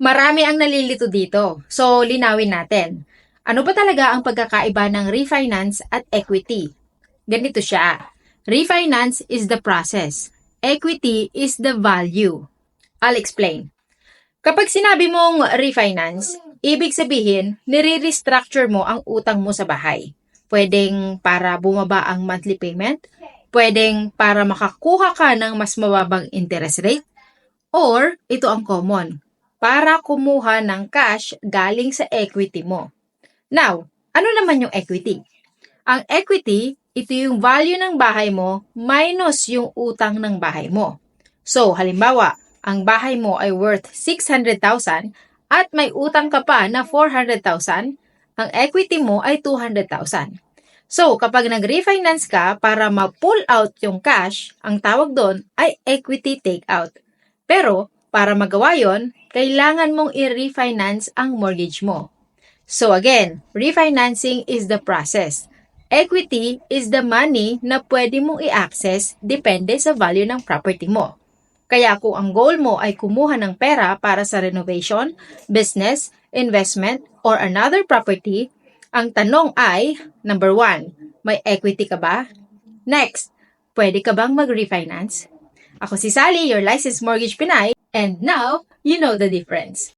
Marami ang nalilito dito. So, linawin natin. Ano ba talaga ang pagkakaiba ng refinance at equity? Ganito siya. Refinance is the process. Equity is the value. I'll explain. Kapag sinabi mong refinance, ibig sabihin, nire-restructure mo ang utang mo sa bahay. Pwedeng para bumaba ang monthly payment, pwedeng para makakuha ka ng mas mababang interest rate, or ito ang common, para kumuha ng cash galing sa equity mo. Now, ano naman yung equity? Ang equity, ito yung value ng bahay mo minus yung utang ng bahay mo. So, halimbawa, ang bahay mo ay worth 600,000 at may utang ka pa na 400,000, ang equity mo ay 200,000. So, kapag nag-refinance ka para ma-pull out yung cash, ang tawag doon ay equity takeout. Pero, para magawa yon, kailangan mong i-refinance ang mortgage mo. So again, refinancing is the process. Equity is the money na pwede mong i-access depende sa value ng property mo. Kaya kung ang goal mo ay kumuha ng pera para sa renovation, business, investment, or another property, ang tanong ay, number 1, may equity ka ba? Next, pwede ka bang mag-refinance? Ako si Sally, your licensed mortgage Pinay, and now, you know the difference.